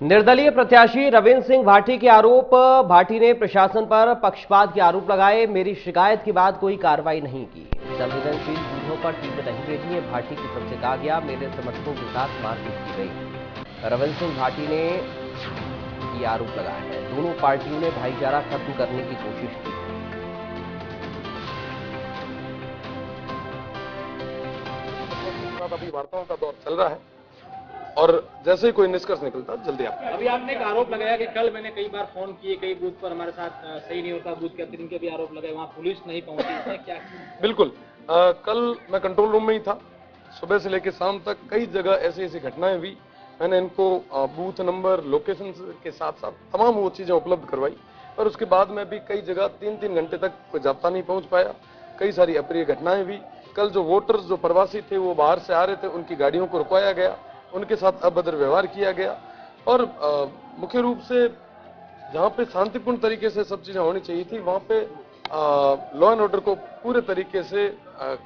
निर्दलीय प्रत्याशी रविंद्र सिंह भाटी के आरोप। भाटी ने प्रशासन पर पक्षपात के आरोप लगाए। मेरी शिकायत के बाद कोई कार्रवाई नहीं की। संवेदनशील बूथों पर टीमें नहीं भेजी है। भाटी की तरफ से कहा गया मेरे समर्थकों के साथ मारपीट की गई। रविंद्र सिंह भाटी ने ये आरोप लगाया है। दोनों पार्टियों ने भाईचारा खत्म करने की कोशिश की। अभी वार्ताओं का दौर चल रहा है और जैसे ही कोई निष्कर्ष निकलता जल्दी आप। अभी आपने एक आरोप लगाया कि कल मैंने कई बार फोन किए, कई बूथ पर हमारे साथ सही नहीं होता, बूथ कैप्टन के भी आरोप लगाए, वहां पुलिस नहीं पहुंची है, क्या? बिल्कुल, कल मैं कंट्रोल रूम में ही था। सुबह से लेकर शाम तक कई जगह ऐसी ऐसी घटनाएं हुई। मैंने इनको बूथ नंबर, लोकेशन के साथ साथ तमाम वो चीजें उपलब्ध करवाई, पर उसके बाद में भी कई जगह 3-3 घंटे तक कोई जाब्ता नहीं पहुंच पाया। कई सारी अप्रिय घटनाएं हुई। कल जो वोटर्स, जो प्रवासी थे, वो बाहर से आ रहे थे, उनकी गाड़ियों को रुकवाया गया, उनके साथ अभद्र व्यवहार किया गया और मुख्य रूप से जहां पे शांतिपूर्ण तरीके से सब चीजें होनी चाहिए थी, वहां पे लॉ एंड ऑर्डर को पूरे तरीके से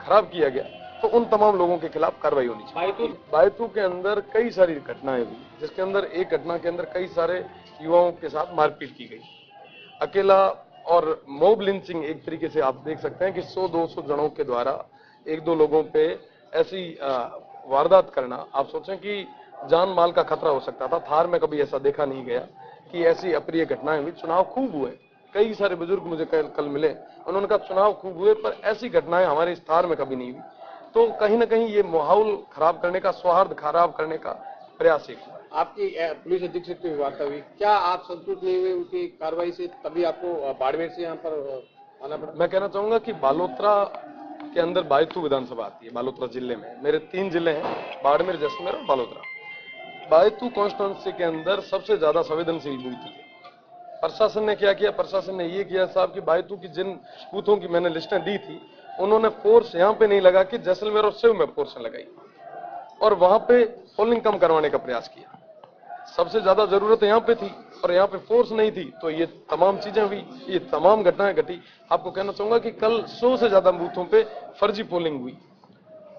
खराब किया गया। तो उन तमाम लोगों के खिलाफ कार्रवाई होनी चाहिए। बायतू के अंदर कई सारी घटनाएं हुई, जिसके अंदर एक घटना के अंदर कई सारे युवाओं के साथ मारपीट की गई। अकेला और मॉब लिंचिंग, एक तरीके से आप देख सकते हैं कि 100-200 जनों के द्वारा 1-2 लोगों पे ऐसी वारदात करना, आप सोचें कि जान माल का खतरा हो सकता था। थार में कभी ऐसा देखा नहीं गया कि ऐसी अप्रिय घटनाएं हुई। चुनाव खूब हुए, कई सारे बुजुर्ग मुझे कल मिले, उन्होंने कहा चुनाव खूब हुए, पर ऐसी घटनाएं हमारे इस थार में कभी नहीं हुई। तो कहीं ना कहीं ये माहौल खराब करने का, सौहार्द खराब करने का प्रयास एक हुआ। आपकी पुलिस अधीक्षक की वार्ता हुई, क्या आप संतुष्ट नहीं हुए उनकी कार्रवाई से? तभी आपको बाड़मेर से यहाँ पर आना पड़ा। मैं कहना चाहूंगा कि बालोतरा के अंदर बायतू विधानसभा आती है। बालोतरा जिले में मेरे 3 जिले हैं, बाड़मेर, जैसलमेर और बालोतरा। बायतू कॉन्स्टिट्यूंसी के अंदर सबसे ज्यादा संवेदनशील बूथ थे। प्रशासन ने क्या किया? प्रशासन ने ये किया साहब कि बायतू की जिन बूथों की मैंने लिस्टें दी थी, उन्होंने फोर्स यहाँ पे नहीं लगा कि जैसलमेर और सिव में फोर्स लगाई और वहां पे पोलिंग कम करवाने का प्रयास किया। सबसे ज्यादा जरूरत यहाँ पे थी और यहाँ पे फोर्स नहीं थी, तो ये तमाम चीजें हुई, ये तमाम घटनाएं घटी। आपको कहना चाहूंगा कि कल 100 से ज्यादा बूथों पे फर्जी पोलिंग हुई,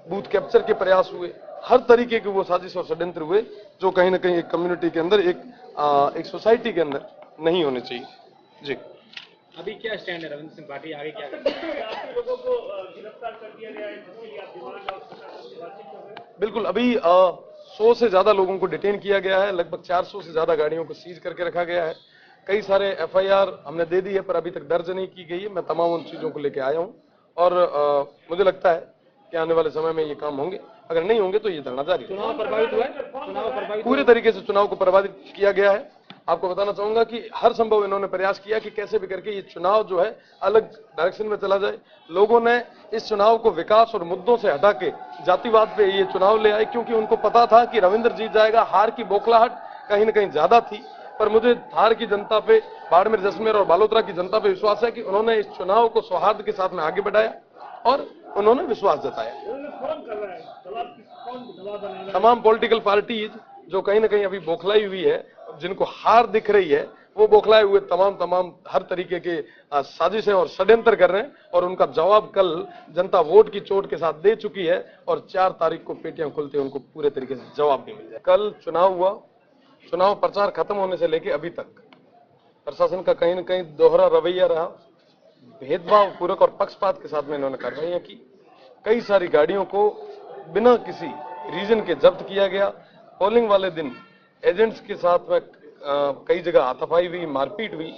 बूथ कैप्चर के प्रयास हुए, हर तरीके के वो साजिश और षड्यंत्र हुए जो कहीं ना कहीं एक कम्युनिटी के अंदर, एक सोसाइटी के अंदर नहीं होने चाहिए। जी, अभी क्या स्टैंड है रविंद्र सिंह भाटी, आगे क्या करेंगे? लोगों को गिरफ्तार कर दिया गया है, जिसके लिए आप डिमांड और प्रशासन से बातचीत कर रहे हैं? बिल्कुल, अभी 100 से ज्यादा लोगों को डिटेन किया गया है। लगभग 400 से ज्यादा गाड़ियों को सीज करके रखा गया है। कई सारे FIR हमने दे दी है, पर अभी तक दर्ज नहीं की गई है। मैं तमाम उन चीजों को लेकर आया हूं और मुझे लगता है कि आने वाले समय में ये काम होंगे। अगर नहीं होंगे तो ये धरना जारी है। चुनाव प्रभावित हुआ है? चुनाव प्रभावित पूरे तरीके से चुनाव को प्रभावित किया गया है। आपको बताना चाहूंगा कि हर संभव इन्होंने प्रयास किया कि कैसे भी करके ये चुनाव जो है अलग डायरेक्शन में चला जाए। लोगों ने इस चुनाव को विकास और मुद्दों से हटा के जातिवाद पे ये चुनाव ले आए, क्योंकि उनको पता था कि रविंद्र जीत जाएगा। हार की बौखलाहट कहीं ना कहीं ज्यादा थी, पर मुझे थार की जनता पे, बाड़मेर, जैसलमेर और बालोतरा की जनता पे विश्वास है कि उन्होंने इस चुनाव को सौहार्द के साथ में आगे बढ़ाया और उन्होंने विश्वास जताया। तमाम पॉलिटिकल पार्टीज जो कहीं ना कहीं अभी बौखलाई हुई है, जिनको हार दिख रही है, वो बौखलाए हुए तमाम हर तरीके के साजिशें और षड्यंत्र कर रहे हैं और उनका जवाब कल जनता वोट की चोट के साथ दे चुकी है और 4 तारीख को पेटियां खुलते उनको पूरे तरीके से जवाब भी मिल जाए। कल चुनाव हुआ, चुनाव प्रचार खत्म होने से लेकर अभी तक प्रशासन का कहीं ना कहीं दोहरा रवैया रहा। भेदभाव पूर्वक और पक्षपात के साथ में इन्होंने कार्रवाइयां की। कई सारी गाड़ियों को बिना किसी रीजन के जब्त किया गया। पोलिंग वाले दिन एजेंट्स के साथ में कई जगह हाथापाई हुई, मारपीट हुई,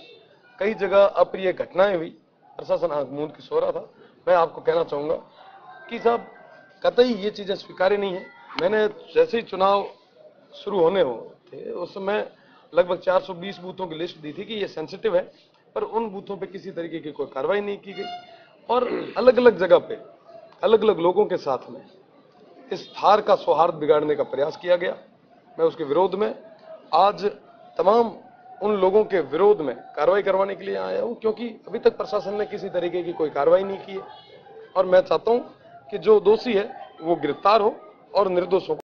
कई जगह अप्रिय घटनाएं हुई। प्रशासन आंख मूंद के सो रहा था। मैं आपको कहना चाहूंगा कि साहब कतई ये चीजें स्वीकार्य नहीं है। मैंने जैसे ही चुनाव शुरू होने हो थे उस समय लगभग 420 बूथों की लिस्ट दी थी कि ये सेंसिटिव है, पर उन बूथों पे किसी तरीके की कोई कार्रवाई नहीं की गई और अलग अलग जगह पे अलग अलग लोगों के साथ में इस थार का सौहार्द बिगाड़ने का प्रयास किया गया। मैं उसके विरोध में आज तमाम उन लोगों के विरोध में कार्रवाई करवाने के लिए आया हूं, क्योंकि अभी तक प्रशासन ने किसी तरीके की कोई कार्रवाई नहीं की है और मैं चाहता हूं कि जो दोषी है वो गिरफ्तार हो और निर्दोषों